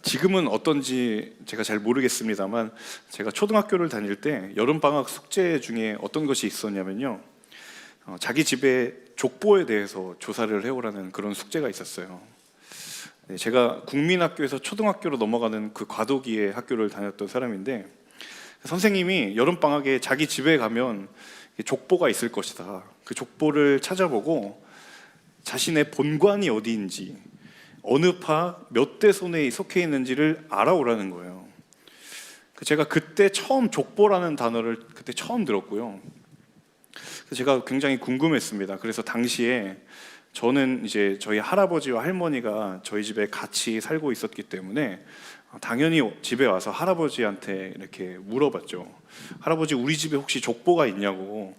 지금은 어떤지 제가 잘 모르겠습니다만 제가 초등학교를 다닐 때 여름방학 숙제 중에 어떤 것이 있었냐면요, 자기 집의 족보에 대해서 조사를 해오라는 그런 숙제가 있었어요. 제가 국민학교에서 초등학교로 넘어가는 그 과도기의 학교를 다녔던 사람인데, 선생님이 여름방학에 자기 집에 가면 족보가 있을 것이다, 그 족보를 찾아보고 자신의 본관이 어디인지, 어느 파 몇 대 손에 속해 있는지를 알아오라는 거예요. 제가 그때 처음 족보라는 단어를 그때 처음 들었고요. 제가 굉장히 궁금했습니다. 그래서 당시에 저는 이제 저희 할아버지와 할머니가 저희 집에 같이 살고 있었기 때문에 당연히 집에 와서 할아버지한테 이렇게 물어봤죠. 할아버지, 우리 집에 혹시 족보가 있냐고.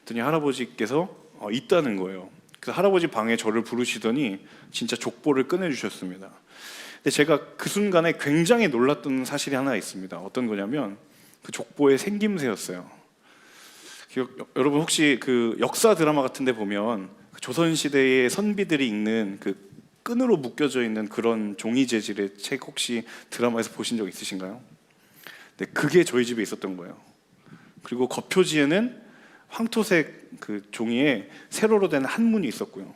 그랬더니 할아버지께서 있다는 거예요. 그래서 할아버지 방에 저를 부르시더니 진짜 족보를 꺼내주셨습니다. 근데 제가 그 순간에 굉장히 놀랐던 사실이 하나 있습니다. 어떤 거냐면 그 족보의 생김새였어요. 여러분 혹시 그 역사 드라마 같은 데 보면 조선시대의 선비들이 읽는 그 끈으로 묶여져 있는 그런 종이 재질의 책 혹시 드라마에서 보신 적 있으신가요? 네, 그게 저희 집에 있었던 거예요. 그리고 겉표지에는 황토색 그 종이에 세로로 된 한문이 있었고요.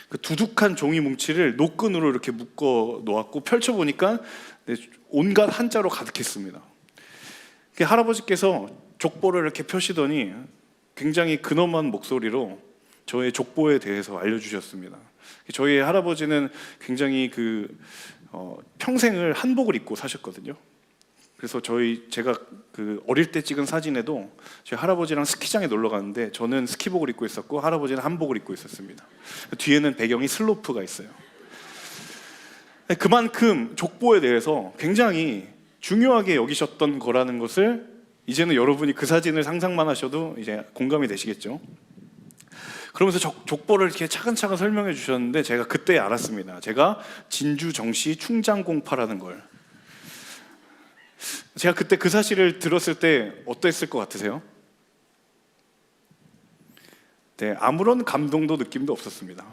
그 두둑한 종이 뭉치를 노끈으로 이렇게 묶어 놓았고 펼쳐보니까 온갖 한자로 가득했습니다. 할아버지께서 족보를 이렇게 펴시더니 굉장히 근엄한 목소리로 저의 족보에 대해서 알려주셨습니다. 저희 할아버지는 굉장히 평생을 한복을 입고 사셨거든요. 그래서 제가 그 어릴 때 찍은 사진에도 저희 할아버지랑 스키장에 놀러 갔는데 저는 스키복을 입고 있었고 할아버지는 한복을 입고 있었습니다. 뒤에는 배경이 슬로프가 있어요. 그만큼 족보에 대해서 굉장히 중요하게 여기셨던 거라는 것을 이제는 여러분이 그 사진을 상상만 하셔도 이제 공감이 되시겠죠. 그러면서 족보를 이렇게 차근차근 설명해 주셨는데 제가 그때 알았습니다. 제가 진주 정시 충장공파라는 걸. 제가 그때 그 사실을 들었을 때 어땠을 것 같으세요? 네, 아무런 감동도 느낌도 없었습니다.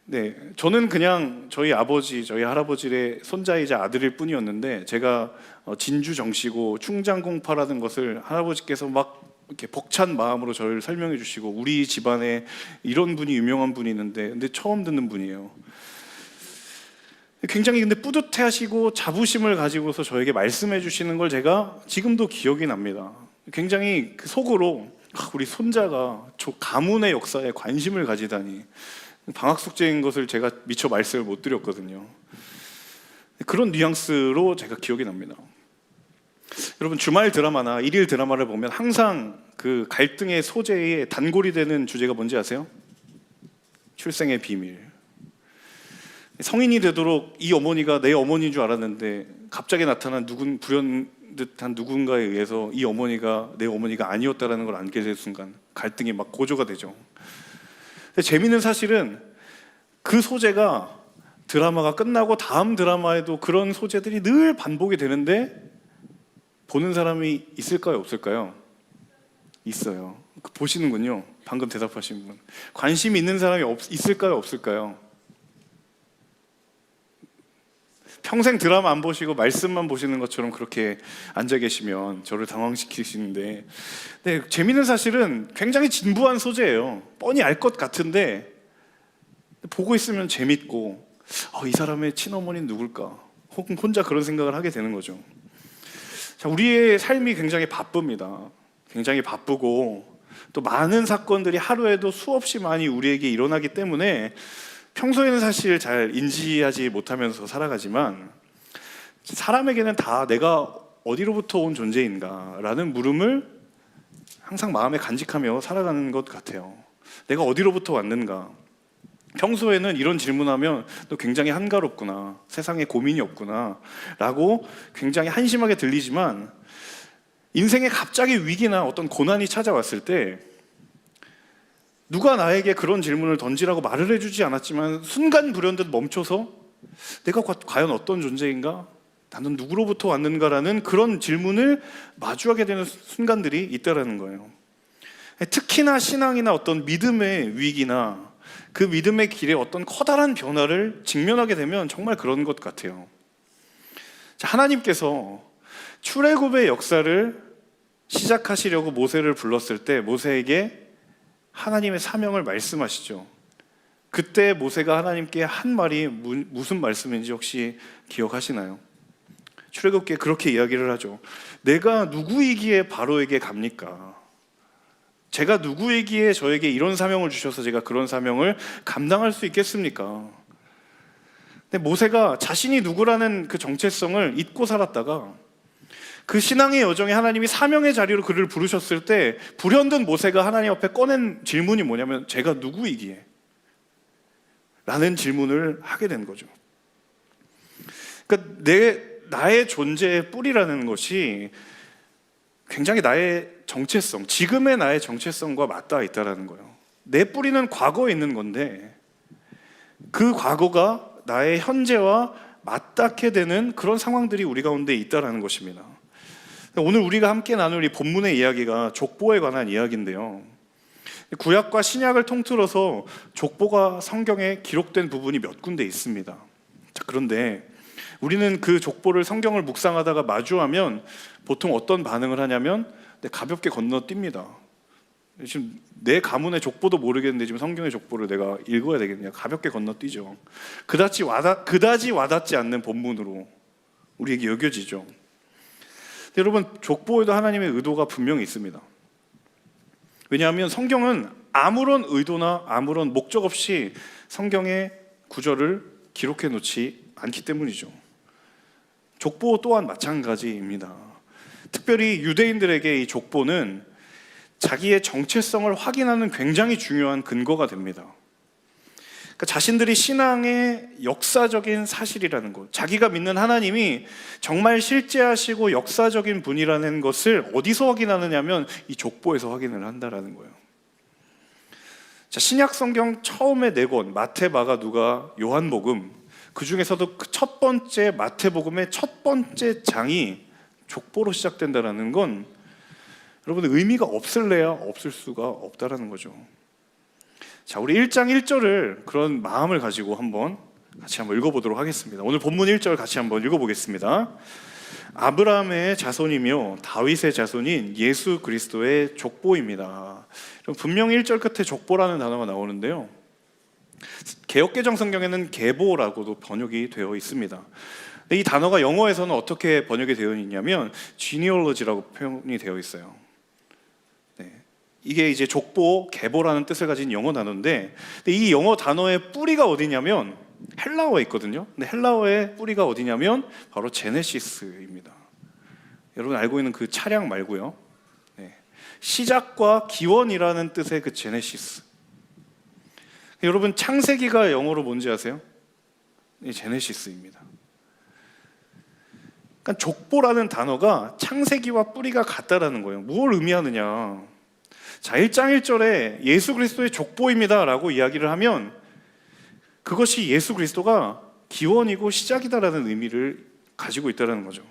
네, 저는 그냥 저희 아버지, 저희 할아버지의 손자이자 아들일 뿐이었는데 제가 진주 정시고 충장공파라는 것을 할아버지께서 막 이렇게 벅찬 마음으로 저를 설명해 주시고 우리 집안에 이런 분이 유명한 분이 있는데 근데 처음 듣는 분이에요. 굉장히 근데 뿌듯해하시고 자부심을 가지고서 저에게 말씀해 주시는 걸 제가 지금도 기억이 납니다. 굉장히 그 속으로 우리 손자가 저 가문의 역사에 관심을 가지다니, 방학 숙제인 것을 제가 미처 말씀을 못 드렸거든요. 그런 뉘앙스로 제가 기억이 납니다. 여러분, 주말 드라마나 일일 드라마를 보면 항상 그 갈등의 소재에 단골이 되는 주제가 뭔지 아세요? 출생의 비밀. 성인이 되도록 이 어머니가 내 어머니인 줄 알았는데 갑자기 나타난 불현듯한 누군가에 의해서 이 어머니가 내 어머니가 아니었다는 걸 알게 될 순간 갈등이 막 고조가 되죠. 근데 재미있는 사실은 그 소재가 드라마가 끝나고 다음 드라마에도 그런 소재들이 늘 반복이 되는데 보는 사람이 있을까요, 없을까요? 있어요. 보시는군요. 방금 대답하신 분. 관심이 있는 사람이 있을까요, 없을까요? 평생 드라마 안 보시고 말씀만 보시는 것처럼 그렇게 앉아 계시면 저를 당황시키시는데, 네, 재미있는 사실은 굉장히 진부한 소재예요. 뻔히 알 것 같은데 보고 있으면 재밌고 이 사람의 친어머니는 누굴까? 혹은 혼자 그런 생각을 하게 되는 거죠. 자, 우리의 삶이 굉장히 바쁩니다. 굉장히 바쁘고 또 많은 사건들이 하루에도 수없이 많이 우리에게 일어나기 때문에 평소에는 사실 잘 인지하지 못하면서 살아가지만 사람에게는 다 내가 어디로부터 온 존재인가 라는 물음을 항상 마음에 간직하며 살아가는 것 같아요. 내가 어디로부터 왔는가? 평소에는 이런 질문하면 너 굉장히 한가롭구나, 세상에 고민이 없구나 라고 굉장히 한심하게 들리지만 인생에 갑자기 위기나 어떤 고난이 찾아왔을 때 누가 나에게 그런 질문을 던지라고 말을 해주지 않았지만 순간 불현듯 멈춰서 내가 과연 어떤 존재인가? 나는 누구로부터 왔는가라는 그런 질문을 마주하게 되는 순간들이 있다라는 거예요. 특히나 신앙이나 어떤 믿음의 위기나 그 믿음의 길에 어떤 커다란 변화를 직면하게 되면 정말 그런 것 같아요. 자, 하나님께서 출애굽의 역사를 시작하시려고 모세를 불렀을 때 모세에게 하나님의 사명을 말씀하시죠. 그때 모세가 하나님께 한 말이 무슨 말씀인지 혹시 기억하시나요? 출애굽기에 그렇게 이야기를 하죠. 내가 누구이기에 바로에게 갑니까? 제가 누구이기에 저에게 이런 사명을 주셔서 제가 그런 사명을 감당할 수 있겠습니까? 근데 모세가 자신이 누구라는 그 정체성을 잊고 살았다가 그 신앙의 여정에 하나님이 사명의 자리로 그를 부르셨을 때 불현듯 모세가 하나님 앞에 꺼낸 질문이 뭐냐면 제가 누구이기에? 라는 질문을 하게 된 거죠. 그러니까 나의 존재의 뿌리라는 것이 굉장히 나의 정체성, 지금의 나의 정체성과 맞닿아 있다는 거예요. 내 뿌리는 과거에 있는 건데 그 과거가 나의 현재와 맞닿게 되는 그런 상황들이 우리 가운데 있다는 것입니다. 오늘 우리가 함께 나눌 이 본문의 이야기가 족보에 관한 이야기인데요. 구약과 신약을 통틀어서 족보가 성경에 기록된 부분이 몇 군데 있습니다. 자, 그런데 우리는 그 족보를 성경을 묵상하다가 마주하면 보통 어떤 반응을 하냐면 가볍게 건너뜁니다. 지금 내 가문의 족보도 모르겠는데 지금 성경의 족보를 내가 읽어야 되겠냐, 가볍게 건너뛰죠. 그다지 와닿지 않는 본문으로 우리에게 여겨지죠. 여러분, 족보에도 하나님의 의도가 분명히 있습니다. 왜냐하면 성경은 아무런 의도나 아무런 목적 없이 성경의 구절을 기록해 놓지 않기 때문이죠. 족보 또한 마찬가지입니다. 특별히 유대인들에게 이 족보는 자기의 정체성을 확인하는 굉장히 중요한 근거가 됩니다. 그러니까 자신들이 신앙의 역사적인 사실이라는 것, 자기가 믿는 하나님이 정말 실제하시고 역사적인 분이라는 것을 어디서 확인하느냐면 이 족보에서 확인을 한다는 거예요. 자, 신약 성경 처음에 4권, 마태, 마가, 누가, 요한복음, 그 중에서도 그 첫 번째 마태복음의 첫 번째 장이 족보로 시작된다는 건 여러분 의미가 없을래야 없을 수가 없다라는 거죠. 자, 우리 1장 1절을 그런 마음을 가지고 같이 한번 읽어보도록 하겠습니다. 오늘 본문 1절 같이 한번 읽어보겠습니다. 아브라함의 자손이며 다윗의 자손인 예수 그리스도의 족보입니다. 분명히 1절 끝에 족보라는 단어가 나오는데요, 개역개정 성경에는 계보라고도 번역이 되어 있습니다. 이 단어가 영어에서는 어떻게 번역이 되어 있냐면 genealogy라고 표현이 되어 있어요. 이게 이제 족보, 계보라는 뜻을 가진 영어 단어인데, 이 영어 단어의 뿌리가 어디냐면 헬라어에 있거든요. 근데 헬라어의 뿌리가 어디냐면 바로 제네시스입니다. 여러분 알고 있는 그 차량 말고요. 시작과 기원이라는 뜻의 그 제네시스. 여러분 창세기가 영어로 뭔지 아세요? 제네시스입니다. 그러니까 족보라는 단어가 창세기와 뿌리가 같다라는 거예요. 뭘 의미하느냐? 자, 1장 1절에 예수 그리스도의 족보입니다 라고 이야기를 하면 그것이 예수 그리스도가 기원이고 시작이다라는 의미를 가지고 있다는 거죠.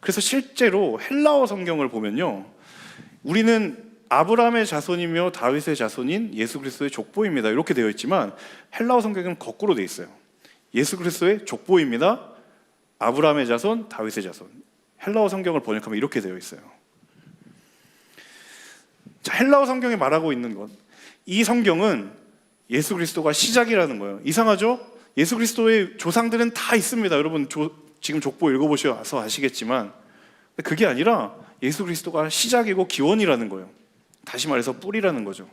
그래서 실제로 헬라어 성경을 보면요, 우리는 아브라함의 자손이며 다윗의 자손인 예수 그리스도의 족보입니다 이렇게 되어 있지만 헬라어 성경은 거꾸로 되어 있어요. 예수 그리스도의 족보입니다, 아브라함의 자손, 다윗의 자손. 헬라어 성경을 번역하면 이렇게 되어 있어요. 자, 헬라어 성경이 말하고 있는 것, 이 성경은 예수 그리스도가 시작이라는 거예요. 이상하죠? 예수 그리스도의 조상들은 다 있습니다. 여러분 지금 족보 읽어보셔서 아시겠지만 그게 아니라 예수 그리스도가 시작이고 기원이라는 거예요. 다시 말해서 뿌리라는 거죠.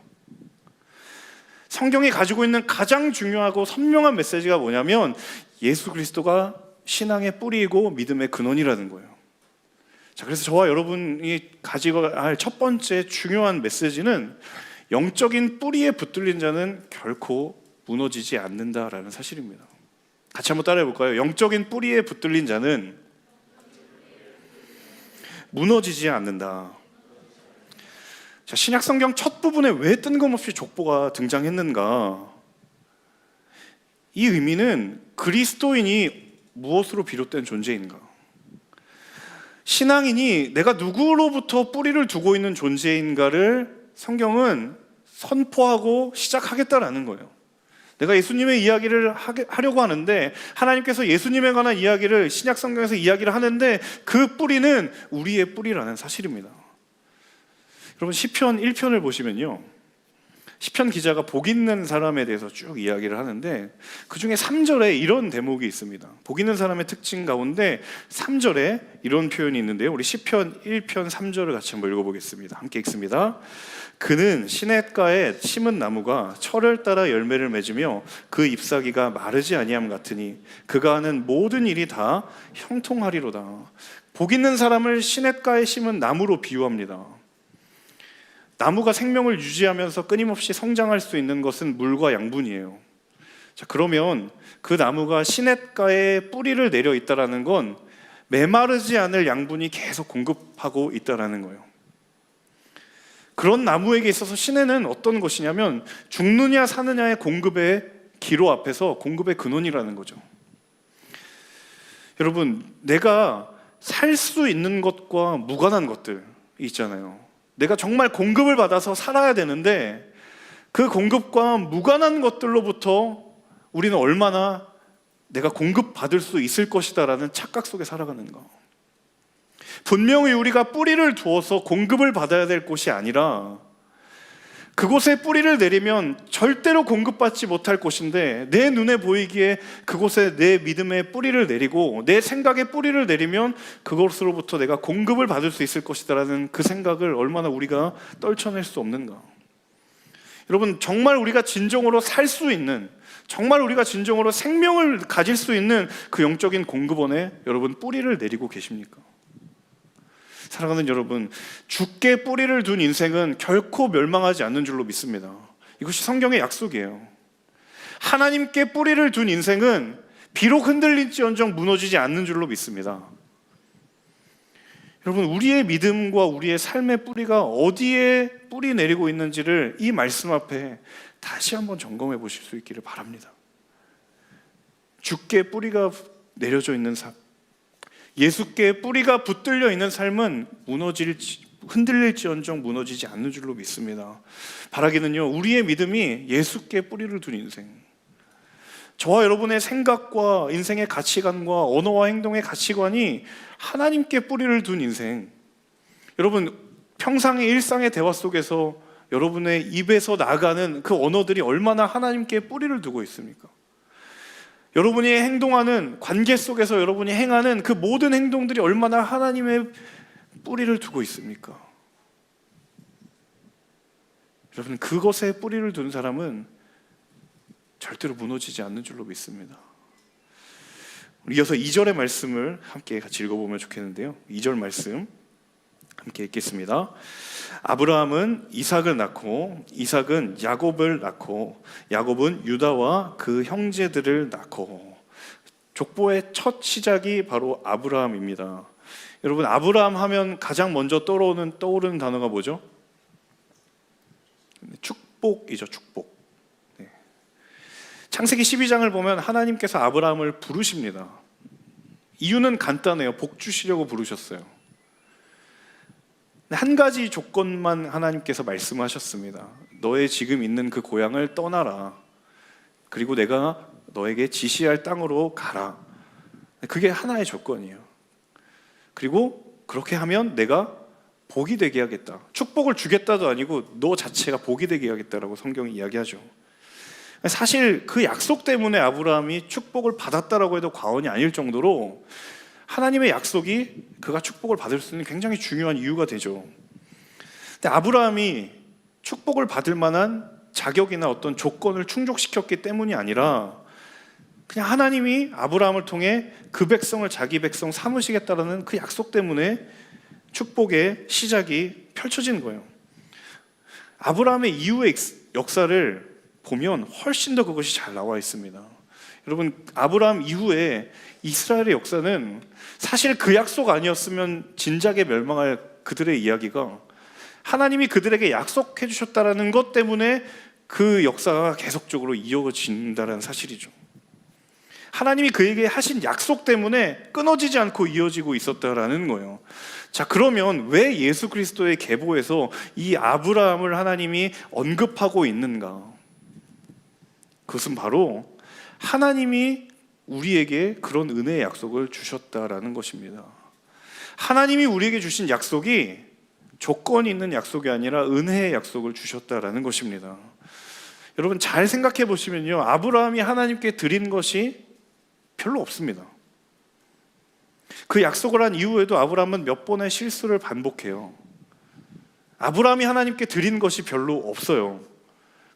성경이 가지고 있는 가장 중요하고 선명한 메시지가 뭐냐면 예수 그리스도가 신앙의 뿌리이고 믿음의 근원이라는 거예요. 자, 그래서 저와 여러분이 가지고 할 첫 번째 중요한 메시지는 영적인 뿌리에 붙들린 자는 결코 무너지지 않는다라는 사실입니다. 같이 한번 따라해 볼까요? 영적인 뿌리에 붙들린 자는 무너지지 않는다. 자, 신약 성경 첫 부분에 왜 뜬금없이 족보가 등장했는가? 이 의미는 그리스도인이 무엇으로 비롯된 존재인가? 신앙인이 내가 누구로부터 뿌리를 두고 있는 존재인가를 성경은 선포하고 시작하겠다라는 거예요. 내가 예수님의 이야기를 하려고 하는데, 하나님께서 예수님에 관한 이야기를 신약 성경에서 이야기를 하는데 그 뿌리는 우리의 뿌리라는 사실입니다. 여러분, 시편 1편을 보시면요, 시편 기자가 복 있는 사람에 대해서 쭉 이야기를 하는데 그 중에 3절에 이런 대목이 있습니다. 복 있는 사람의 특징 가운데 3절에 이런 표현이 있는데요, 우리 시편 1편 3절을 같이 한번 읽어보겠습니다. 함께 읽습니다. 그는 시냇가에 심은 나무가 철을 따라 열매를 맺으며 그 잎사귀가 마르지 아니함 같으니 그가 하는 모든 일이 다 형통하리로다. 복 있는 사람을 시냇가에 심은 나무로 비유합니다. 나무가 생명을 유지하면서 끊임없이 성장할 수 있는 것은 물과 양분이에요. 자, 그러면 그 나무가 시냇가에 뿌리를 내려 있다는 건 메마르지 않을 양분이 계속 공급하고 있다는 거예요. 그런 나무에게 있어서 시내는 어떤 것이냐면 죽느냐 사느냐의 공급의 기로 앞에서 공급의 근원이라는 거죠. 여러분, 내가 살 수 있는 것과 무관한 것들 있잖아요. 내가 정말 공급을 받아서 살아야 되는데 그 공급과 무관한 것들로부터 우리는 얼마나 내가 공급받을 수 있을 것이다라는 착각 속에 살아가는가. 분명히 우리가 뿌리를 두어서 공급을 받아야 될 곳이 아니라 그곳에 뿌리를 내리면 절대로 공급받지 못할 곳인데, 내 눈에 보이기에 그곳에 내 믿음의 뿌리를 내리고 내 생각의 뿌리를 내리면 그곳으로부터 내가 공급을 받을 수 있을 것이다라는 그 생각을 얼마나 우리가 떨쳐낼 수 없는가. 여러분, 정말 우리가 진정으로 살 수 있는, 정말 우리가 진정으로 생명을 가질 수 있는 그 영적인 공급원에 여러분 뿌리를 내리고 계십니까? 사랑하는 여러분, 주께 뿌리를 둔 인생은 결코 멸망하지 않는 줄로 믿습니다. 이것이 성경의 약속이에요. 하나님께 뿌리를 둔 인생은 비록 흔들릴지언정 무너지지 않는 줄로 믿습니다. 여러분, 우리의 믿음과 우리의 삶의 뿌리가 어디에 뿌리 내리고 있는지를 이 말씀 앞에 다시 한번 점검해 보실 수 있기를 바랍니다. 주께 뿌리가 내려져 있는 삶, 예수께 뿌리가 붙들려 있는 삶은 흔들릴지언정 무너지지 않는 줄로 믿습니다. 바라기는요, 우리의 믿음이 예수께 뿌리를 둔 인생, 저와 여러분의 생각과 인생의 가치관과 언어와 행동의 가치관이 하나님께 뿌리를 둔 인생. 여러분, 평상의 일상의 대화 속에서 여러분의 입에서 나가는 그 언어들이 얼마나 하나님께 뿌리를 두고 있습니까? 여러분이 행동하는 관계 속에서 여러분이 행하는 그 모든 행동들이 얼마나 하나님의 뿌리를 두고 있습니까? 여러분, 그것에 뿌리를 둔 사람은 절대로 무너지지 않는 줄로 믿습니다. 이어서 2절의 말씀을 함께 같이 읽어보면 좋겠는데요, 2절 말씀 함께 읽겠습니다. 아브라함은 이삭을 낳고 이삭은 야곱을 낳고 야곱은 유다와 그 형제들을 낳고. 족보의 첫 시작이 바로 아브라함입니다. 여러분, 아브라함 하면 가장 먼저 떠오르는 단어가 뭐죠? 축복이죠. 축복. 네. 창세기 12장을 보면 하나님께서 아브라함을 부르십니다. 이유는 간단해요. 복 주시려고 부르셨어요. 한 가지 조건만 하나님께서 말씀하셨습니다. 너의 지금 있는 그 고향을 떠나라. 그리고 내가 너에게 지시할 땅으로 가라. 그게 하나의 조건이에요. 그리고 그렇게 하면 내가 복이 되게 하겠다. 축복을 주겠다도 아니고 너 자체가 복이 되게 하겠다라고 성경이 이야기하죠. 사실 그 약속 때문에 아브라함이 축복을 받았다라고 해도 과언이 아닐 정도로 하나님의 약속이 그가 축복을 받을 수 있는 굉장히 중요한 이유가 되죠. 근데 아브라함이 축복을 받을 만한 자격이나 어떤 조건을 충족시켰기 때문이 아니라 그냥 하나님이 아브라함을 통해 그 백성을 자기 백성 삼으시겠다라는 그 약속 때문에 축복의 시작이 펼쳐진 거예요. 아브라함의 이후의 역사를 보면 훨씬 더 그것이 잘 나와 있습니다. 여러분, 아브라함 이후에 이스라엘의 역사는 사실 그 약속 아니었으면 진작에 멸망할 그들의 이야기가 하나님이 그들에게 약속해 주셨다는 것 때문에 그 역사가 계속적으로 이어진다는 사실이죠. 하나님이 그에게 하신 약속 때문에 끊어지지 않고 이어지고 있었다라는 거예요. 자, 그러면 왜 예수 그리스도의 계보에서 이 아브라함을 하나님이 언급하고 있는가? 그것은 바로 하나님이 우리에게 그런 은혜의 약속을 주셨다라는 것입니다. 하나님이 우리에게 주신 약속이 조건이 있는 약속이 아니라 은혜의 약속을 주셨다라는 것입니다. 여러분 잘 생각해 보시면요, 아브라함이 하나님께 드린 것이 별로 없습니다. 그 약속을 한 이후에도 아브라함은 몇 번의 실수를 반복해요. 아브라함이 하나님께 드린 것이 별로 없어요.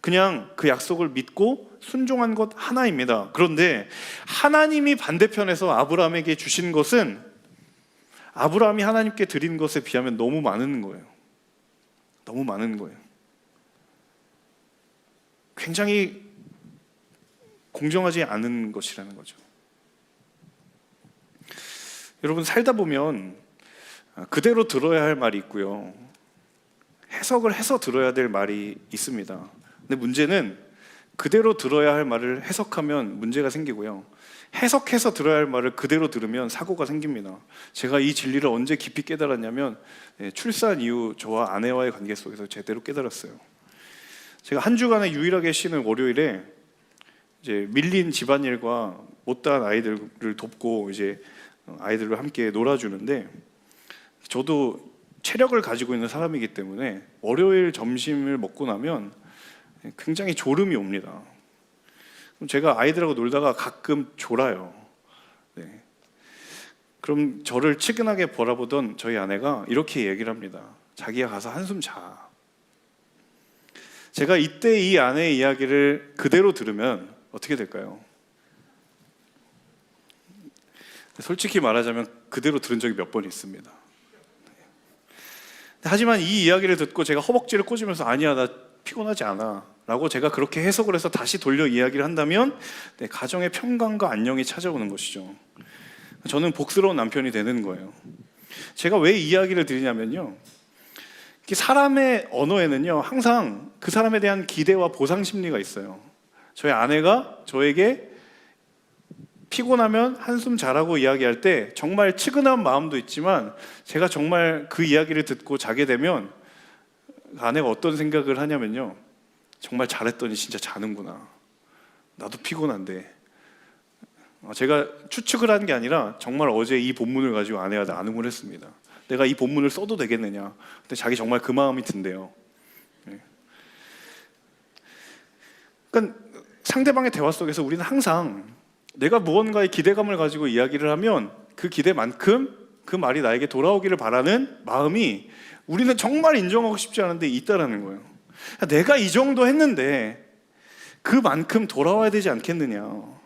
그냥 그 약속을 믿고 순종한 것 하나입니다. 그런데 하나님이 반대편에서 아브라함에게 주신 것은 아브라함이 하나님께 드린 것에 비하면 너무 많은 거예요. 너무 많은 거예요. 굉장히 공정하지 않은 것이라는 거죠. 여러분 살다 보면 그대로 들어야 할 말이 있고요, 해석을 해서 들어야 될 말이 있습니다. 근데 문제는 그대로 들어야 할 말을 해석하면 문제가 생기고요, 해석해서 들어야 할 말을 그대로 들으면 사고가 생깁니다. 제가 이 진리를 언제 깊이 깨달았냐면 출산 이후 저와 아내와의 관계 속에서 제대로 깨달았어요. 제가 한 주간에 유일하게 쉬는 월요일에 이제 밀린 집안일과 못다한 아이들을 돕고 이제 아이들과 함께 놀아주는데, 저도 체력을 가지고 있는 사람이기 때문에 월요일 점심을 먹고 나면 굉장히 졸음이 옵니다. 그럼 제가 아이들하고 놀다가 가끔 졸아요. 네. 그럼 저를 측은하게 바라보던 저희 아내가 이렇게 얘기를 합니다. 자기야 가서 한숨 자. 제가 이때 이 아내의 이야기를 그대로 들으면 어떻게 될까요? 솔직히 말하자면 그대로 들은 적이 몇 번 있습니다. 하지만 이 이야기를 듣고 제가 허벅지를 꼬집으면서 아니야 나 피곤하지 않아 라고 제가 그렇게 해석을 해서 다시 돌려 이야기를 한다면 가정의 평강과 안녕이 찾아오는 것이죠. 저는 복스러운 남편이 되는 거예요. 제가 왜 이 이야기를 드리냐면요, 사람의 언어에는요 항상 그 사람에 대한 기대와 보상 심리가 있어요. 저희 아내가 저에게 피곤하면 한숨 자라고 이야기할 때 정말 측은한 마음도 있지만, 제가 정말 그 이야기를 듣고 자게 되면 아내가 어떤 생각을 하냐면요, 정말 잘했더니 진짜 자는구나, 나도 피곤한데. 제가 추측을 한 게 아니라 정말 어제 이 본문을 가지고 아내가 나눔을 했습니다. 내가 이 본문을 써도 되겠느냐. 근데 자기 정말 그 마음이 든대요. 그러니까 상대방의 대화 속에서 우리는 항상 내가 무언가의 기대감을 가지고 이야기를 하면 그 기대만큼 그 말이 나에게 돌아오기를 바라는 마음이 우리는 정말 인정하고 싶지 않은데 있다라는 거예요. 내가 이 정도 했는데 그만큼 돌아와야 되지 않겠느냐.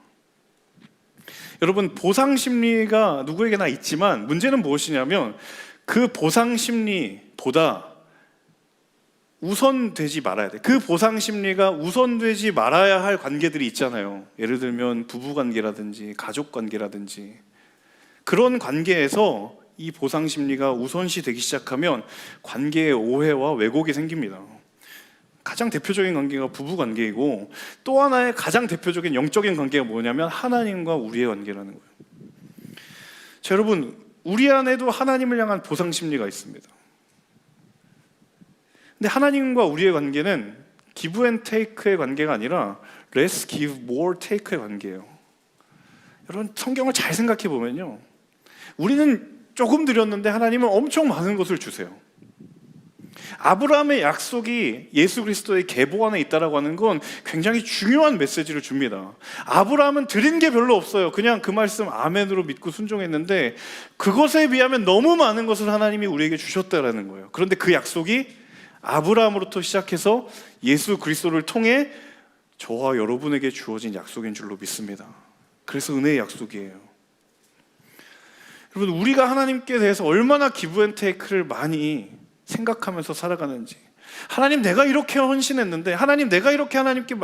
여러분 보상 심리가 누구에게나 있지만 문제는 무엇이냐면 그 보상 심리보다 우선되지 말아야 돼. 그 보상 심리가 우선되지 말아야 할 관계들이 있잖아요. 예를 들면 부부 관계라든지 가족 관계라든지, 그런 관계에서 이 보상 심리가 우선시 되기 시작하면 관계에 오해와 왜곡이 생깁니다. 가장 대표적인 관계가 부부 관계이고, 또 하나의 가장 대표적인 영적인 관계가 뭐냐면 하나님과 우리의 관계라는 거예요. 자, 여러분 우리 안에도 하나님을 향한 보상 심리가 있습니다. 근데 하나님과 우리의 관계는 give and take의 관계가 아니라 let's give more take의 관계예요. 여러분 성경을 잘 생각해 보면요, 우리는 조금 드렸는데 하나님은 엄청 많은 것을 주세요. 아브라함의 약속이 예수 그리스도의 계보 안에 있다라고 하는 건 굉장히 중요한 메시지를 줍니다. 아브라함은 드린 게 별로 없어요. 그냥 그 말씀 아멘으로 믿고 순종했는데 그것에 비하면 너무 많은 것을 하나님이 우리에게 주셨다라는 거예요. 그런데 그 약속이 아브라함으로부터 시작해서 예수 그리스도를 통해 저와 여러분에게 주어진 약속인 줄로 믿습니다. 그래서 은혜의 약속이에요. 여러분 우리가 하나님께 대해서 얼마나 기브 앤 테이크를 많이 생각하면서 살아가는지, 하나님 내가 이렇게 헌신했는데, 하나님 내가 이렇게 하나님께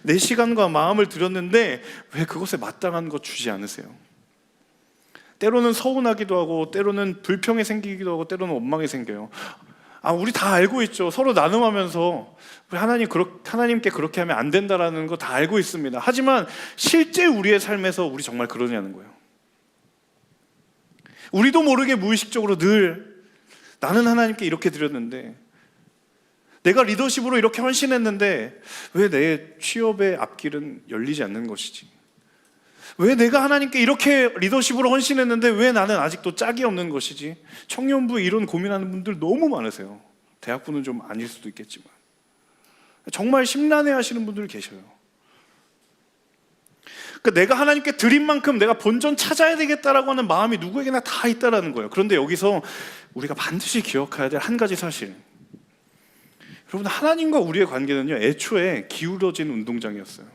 내 시간과 마음을 드렸는데 왜 그것에 마땅한 것 주지 않으세요? 때로는 서운하기도 하고 때로는 불평이 생기기도 하고 때로는 원망이 생겨요. 우리 다 알고 있죠. 서로 나눔하면서 우리 하나님께 그렇게 하면 안 된다라는 거 다 알고 있습니다. 하지만 실제 우리의 삶에서 우리 정말 그러냐는 거예요. 우리도 모르게 무의식적으로 늘 나는 하나님께 이렇게 드렸는데, 내가 리더십으로 이렇게 헌신했는데 왜 내 취업의 앞길은 열리지 않는 것이지? 왜 내가 하나님께 이렇게 리더십으로 헌신했는데 왜 나는 아직도 짝이 없는 것이지? 청년부 이런 고민하는 분들 너무 많으세요. 대학부는 좀 아닐 수도 있겠지만 정말 심란해 하시는 분들 계셔요. 그러니까 내가 하나님께 드린 만큼 내가 본전 찾아야 되겠다라고 하는 마음이 누구에게나 다 있다라는 거예요. 그런데 여기서 우리가 반드시 기억해야 될 한 가지 사실, 여러분, 하나님과 우리의 관계는요, 애초에 기울어진 운동장이었어요.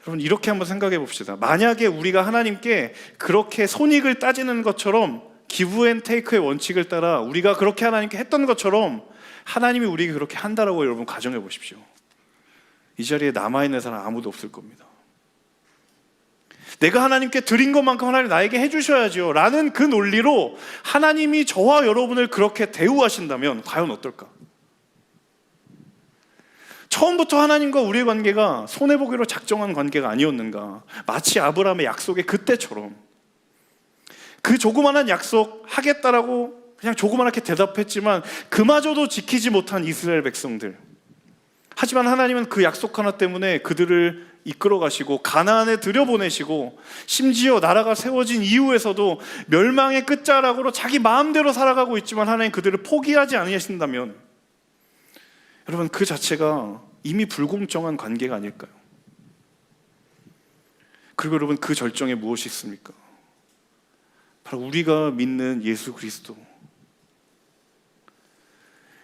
여러분, 이렇게 한번 생각해 봅시다. 만약에 우리가 하나님께 그렇게 손익을 따지는 것처럼 기브 앤 테이크의 원칙을 따라 우리가 그렇게 하나님께 했던 것처럼 하나님이 우리에게 그렇게 한다라고 여러분 가정해 보십시오. 이 자리에 남아있는 사람 아무도 없을 겁니다. 내가 하나님께 드린 것만큼 하나님 나에게 해주셔야죠 라는 그 논리로 하나님이 저와 여러분을 그렇게 대우하신다면 과연 어떨까? 처음부터 하나님과 우리의 관계가 손해보기로 작정한 관계가 아니었는가? 마치 아브라함의 약속의 그때처럼 그 조그만한 약속 하겠다라고 그냥 조그만하게 대답했지만 그마저도 지키지 못한 이스라엘 백성들, 하지만 하나님은 그 약속 하나 때문에 그들을 이끌어 가시고 가나안에 들여보내시고 심지어 나라가 세워진 이후에서도 멸망의 끝자락으로 자기 마음대로 살아가고 있지만 하나님 그들을 포기하지 않으신다면 여러분, 그 자체가 이미 불공정한 관계가 아닐까요? 그리고 여러분, 그 절정에 무엇이 있습니까? 바로 우리가 믿는 예수 그리스도.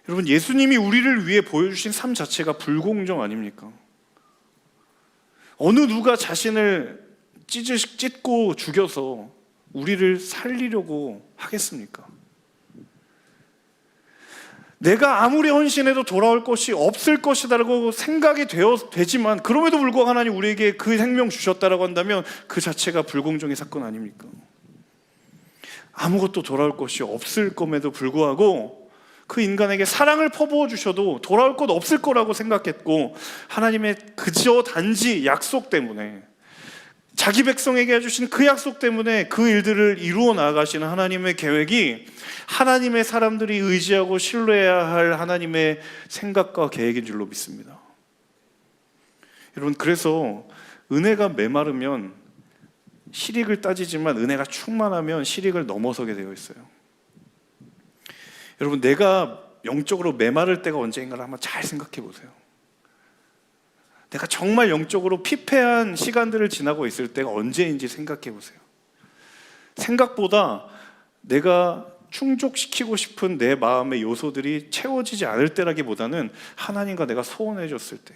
여러분, 예수님이 우리를 위해 보여주신 삶 자체가 불공정 아닙니까? 어느 누가 자신을 찢고 죽여서 우리를 살리려고 하겠습니까? 내가 아무리 헌신해도 돌아올 것이 없을 것이다라고 생각이 되지만 그럼에도 불구하고 하나님 우리에게 그 생명 주셨다라고 한다면 그 자체가 불공정의 사건 아닙니까? 아무것도 돌아올 것이 없을 것에도 불구하고 그 인간에게 사랑을 퍼부어 주셔도 돌아올 것 없을 거라고 생각했고, 하나님의 그저 단지 약속 때문에, 자기 백성에게 해주신 그 약속 때문에 그 일들을 이루어 나가시는 하나님의 계획이 하나님의 사람들이 의지하고 신뢰해야 할 하나님의 생각과 계획인 줄로 믿습니다. 여러분, 그래서 은혜가 메마르면 실익을 따지지만 은혜가 충만하면 실익을 넘어서게 되어 있어요. 여러분, 내가 영적으로 메마를 때가 언제인가를 한번 잘 생각해 보세요. 내가 정말 영적으로 피폐한 시간들을 지나고 있을 때가 언제인지 생각해 보세요. 생각보다 내가 충족시키고 싶은 내 마음의 요소들이 채워지지 않을 때라기보다는 하나님과 내가 소원해졌을 때,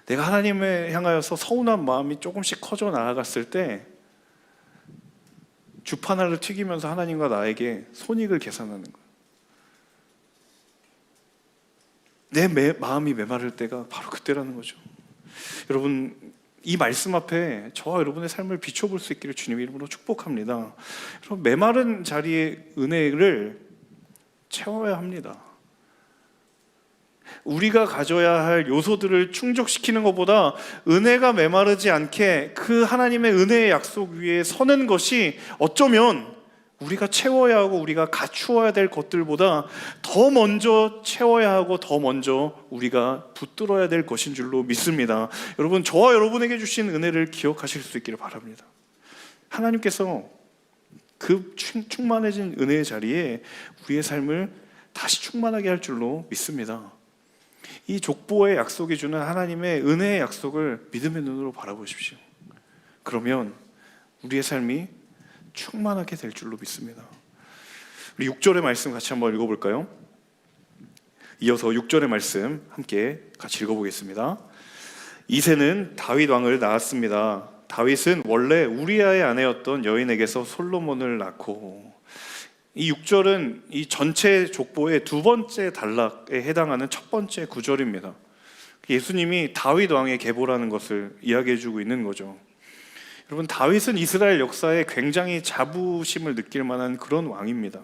내가 하나님을 향하여서 서운한 마음이 조금씩 커져 나아갔을 때 주파나를 튀기면서 하나님과 나에게 손익을 계산하는 거예요. 내 마음이 메마를 때가 바로 그때라는 거죠. 여러분, 이 말씀 앞에 저와 여러분의 삶을 비춰볼 수 있기를 주님의 이름으로 축복합니다. 여러분, 메마른 자리의 은혜를 채워야 합니다. 우리가 가져야 할 요소들을 충족시키는 것보다 은혜가 메마르지 않게 그 하나님의 은혜의 약속 위에 서는 것이 어쩌면 우리가 채워야 하고 우리가 갖추어야 될 것들보다 더 먼저 채워야 하고 더 먼저 우리가 붙들어야 될 것인 줄로 믿습니다. 여러분, 저와 여러분에게 주신 은혜를 기억하실 수 있기를 바랍니다. 하나님께서 그 충만해진 은혜의 자리에 우리의 삶을 다시 충만하게 할 줄로 믿습니다. 이 족보의 약속이 주는 하나님의 은혜의 약속을 믿음의 눈으로 바라보십시오. 그러면 우리의 삶이 충만하게 될 줄로 믿습니다. 우리 6절의 말씀 같이 한번 읽어볼까요? 이어서 6절의 말씀 함께 같이 읽어보겠습니다. 이새는 다윗 왕을 낳았습니다. 다윗은 원래 우리아의 아내였던 여인에게서 솔로몬을 낳고, 이 6절은 이 전체 족보의 두 번째 단락에 해당하는 첫 번째 구절입니다. 예수님이 다윗 왕의 계보라는 것을 이야기해주고 있는 거죠. 여러분, 다윗은 이스라엘 역사에 굉장히 자부심을 느낄 만한 그런 왕입니다.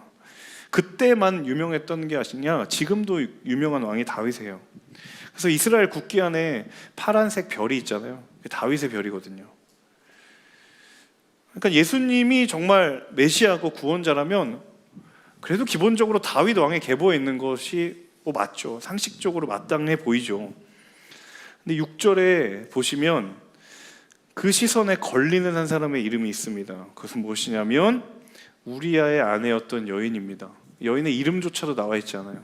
그때만 유명했던 게 아니냐, 지금도 유명한 왕이 다윗이에요. 그래서 이스라엘 국기 안에 파란색 별이 있잖아요. 다윗의 별이거든요. 그러니까 예수님이 정말 메시아고 구원자라면 그래도 기본적으로 다윗 왕의 계보에 있는 것이 맞죠. 상식적으로 마땅해 보이죠. 근데 6절에 보시면 그 시선에 걸리는 한 사람의 이름이 있습니다. 그것은 무엇이냐면 우리아의 아내였던 여인입니다. 여인의 이름조차도 나와 있지 않아요.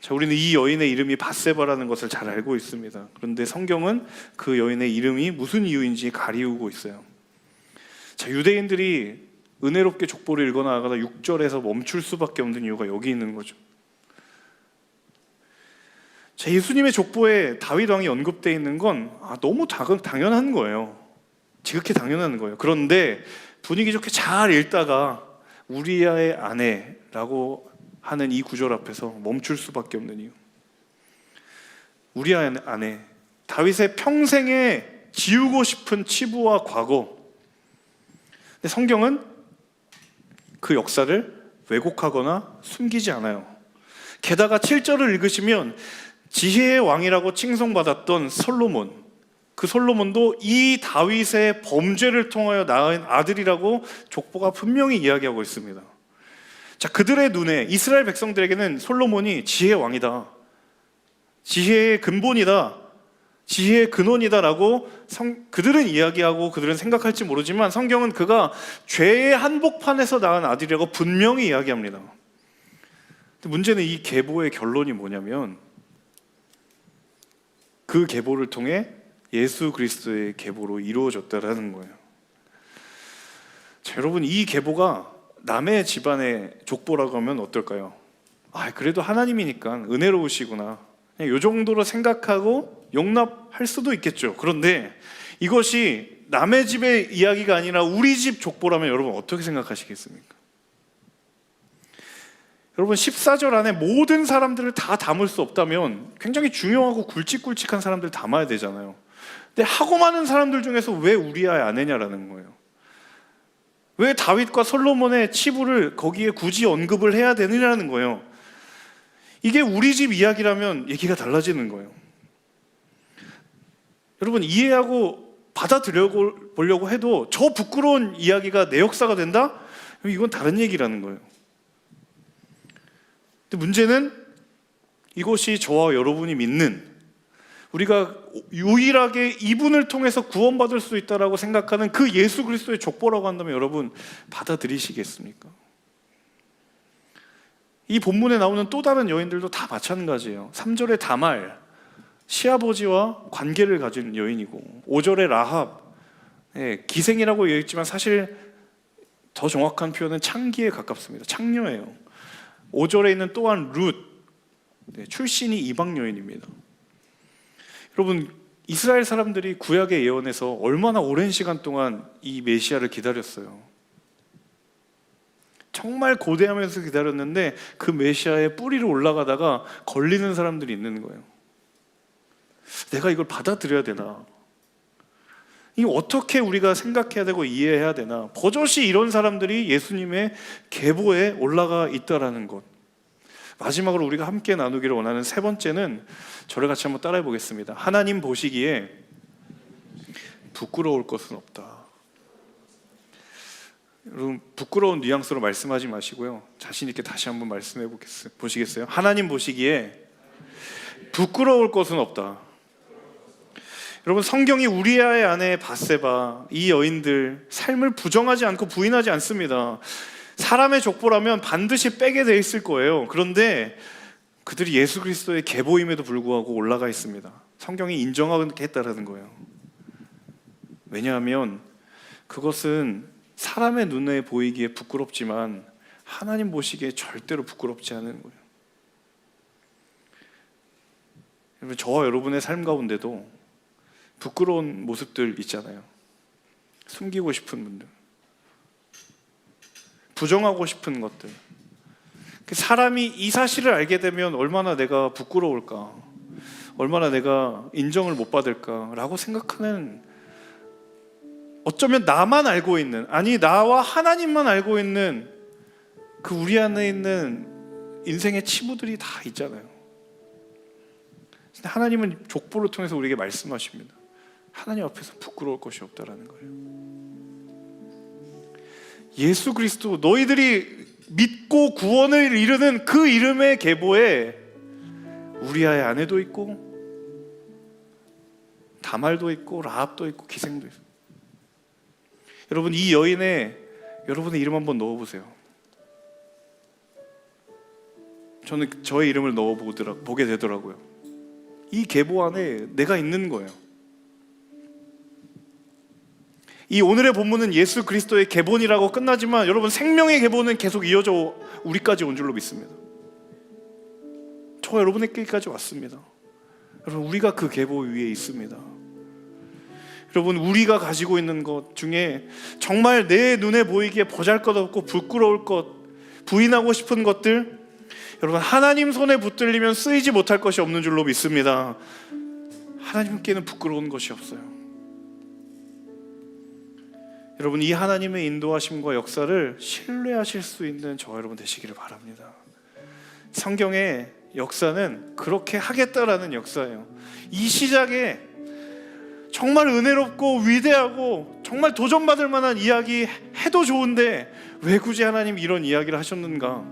자, 우리는 이 여인의 이름이 밧세바라는 것을 잘 알고 있습니다. 그런데 성경은 그 여인의 이름이 무슨 이유인지 가리우고 있어요. 자, 유대인들이 은혜롭게 족보를 읽어나가다 6절에서 멈출 수밖에 없는 이유가 여기 있는 거죠. 자, 예수님의 족보에 다윗 왕이 언급되어 있는 건 너무 당연한 거예요. 지극히 당연한 거예요. 그런데 분위기 좋게 잘 읽다가 우리아의 아내라고 하는 이 구절 앞에서 멈출 수밖에 없는 이유. 우리아의 아내, 다윗의 평생에 지우고 싶은 치부와 과거. 근데 성경은 그 역사를 왜곡하거나 숨기지 않아요. 게다가 7절을 읽으시면 지혜의 왕이라고 칭송받았던 솔로몬, 그 솔로몬도 이 다윗의 범죄를 통하여 낳은 아들이라고 족보가 분명히 이야기하고 있습니다. 자, 그들의 눈에, 이스라엘 백성들에게는 솔로몬이 지혜의 왕이다, 지혜의 근본이다, 지혜의 근원이다라고 그들은 이야기하고 그들은 생각할지 모르지만 성경은 그가 죄의 한복판에서 낳은 아들이라고 분명히 이야기합니다. 근데 문제는 이 계보의 결론이 뭐냐면 그 계보를 통해 예수 그리스도의 계보로 이루어졌다라는 거예요. 자, 여러분, 이 계보가 남의 집안의 족보라고 하면 어떨까요? 그래도 하나님이니까 은혜로우시구나, 그냥 이 정도로 생각하고 용납할 수도 있겠죠. 그런데 이것이 남의 집의 이야기가 아니라 우리 집 족보라면 여러분 어떻게 생각하시겠습니까? 여러분, 14절 안에 모든 사람들을 다 담을 수 없다면 굉장히 중요하고 굵직굵직한 사람들 담아야 되잖아요. 근데 하고 많은 사람들 중에서 왜 우리아의 아내냐라는 거예요. 왜 다윗과 솔로몬의 치부를 거기에 굳이 언급을 해야 되느냐는 거예요. 이게 우리 집 이야기라면 얘기가 달라지는 거예요. 여러분, 이해하고 받아들여 보려고 해도 저 부끄러운 이야기가 내 역사가 된다? 이건 다른 얘기라는 거예요. 근데 문제는 이것이 저와 여러분이 믿는, 우리가 유일하게 이분을 통해서 구원받을 수 있다라고 생각하는 그 예수 그리스도의 족보라고 한다면 여러분 받아들이시겠습니까? 이 본문에 나오는 또 다른 여인들도 다 마찬가지예요. 3절의 다말, 시아버지와 관계를 가진 여인이고, 5절의 라합, 기생이라고 얘기했지만 사실 더 정확한 표현은 창기에 가깝습니다. 창녀예요. 5절에 있는 또한 룻, 출신이 이방 여인입니다. 여러분, 이스라엘 사람들이 구약의 예언에서 얼마나 오랜 시간 동안 이 메시아를 기다렸어요. 정말 고대하면서 기다렸는데 그 메시아의 뿌리로 올라가다가 걸리는 사람들이 있는 거예요. 내가 이걸 받아들여야 되나? 이 어떻게 우리가 생각해야 되고 이해해야 되나? 버젓이 이런 사람들이 예수님의 계보에 올라가 있다라는 것. 마지막으로 우리가 함께 나누기를 원하는 세 번째는 저를 같이 한번 따라해 보겠습니다. 하나님 보시기에 부끄러울 것은 없다. 여러분, 부끄러운 뉘앙스로 말씀하지 마시고요, 자신 있게 다시 한번 말씀해 보시겠어요? 하나님 보시기에 부끄러울 것은 없다. 여러분, 성경이 우리아의 아내 밧세바, 이 여인들 삶을 부정하지 않고 부인하지 않습니다. 사람의 족보라면 반드시 빼게 돼 있을 거예요. 그런데 그들이 예수 그리스도의 계보임에도 불구하고 올라가 있습니다. 성경이 인정하겠다라는 거예요. 왜냐하면 그것은 사람의 눈에 보이기에 부끄럽지만 하나님 보시기에 절대로 부끄럽지 않은 거예요. 여러분, 저와 여러분의 삶 가운데도 부끄러운 모습들 있잖아요. 숨기고 싶은 분들, 부정하고 싶은 것들. 사람이 이 사실을 알게 되면 얼마나 내가 부끄러울까, 얼마나 내가 인정을 못 받을까라고 생각하는, 어쩌면 나만 알고 있는, 아니 나와 하나님만 알고 있는 그 우리 안에 있는 인생의 치부들이 다 있잖아요. 하나님은 족보를 통해서 우리에게 말씀하십니다. 하나님 앞에서 부끄러울 것이 없다라는 거예요. 예수 그리스도, 너희들이 믿고 구원을 이루는 그 이름의 계보에 우리아의 아내도 있고 다말도 있고 라합도 있고 기생도 있고. 여러분, 이 여인에 여러분의 이름 한번 넣어보세요. 저는 저의 이름을 보게 되더라고요. 이 계보 안에 내가 있는 거예요. 이 오늘의 본문은 예수 그리스도의 계보이라고 끝나지만 여러분, 생명의 계보는 계속 이어져 우리까지 온 줄로 믿습니다. 저 여러분에게까지 왔습니다. 여러분, 우리가 그 계보 위에 있습니다. 여러분, 우리가 가지고 있는 것 중에 정말 내 눈에 보이기에 보잘것없고 부끄러울 것, 부인하고 싶은 것들, 여러분, 하나님 손에 붙들리면 쓰이지 못할 것이 없는 줄로 믿습니다. 하나님께는 부끄러운 것이 없어요. 여러분, 이 하나님의 인도하심과 역사를 신뢰하실 수 있는 저와 여러분 되시기를 바랍니다. 성경의 역사는 그렇게 하겠다라는 역사예요. 이 시작에 정말 은혜롭고 위대하고 정말 도전받을 만한 이야기 해도 좋은데 왜 굳이 하나님 이런 이야기를 하셨는가?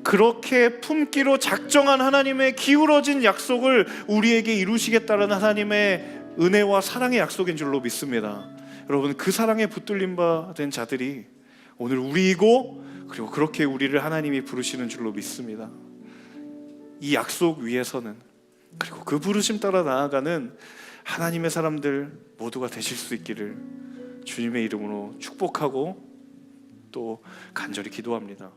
그렇게 품기로 작정한 하나님의 기울어진 약속을 우리에게 이루시겠다는 하나님의 은혜와 사랑의 약속인 줄로 믿습니다. 여러분, 그 사랑에 붙들림 바 된 자들이 오늘 우리이고, 그리고 그렇게 우리를 하나님이 부르시는 줄로 믿습니다. 이 약속 위에서는, 그리고 그 부르심 따라 나아가는 하나님의 사람들 모두가 되실 수 있기를 주님의 이름으로 축복하고 또 간절히 기도합니다.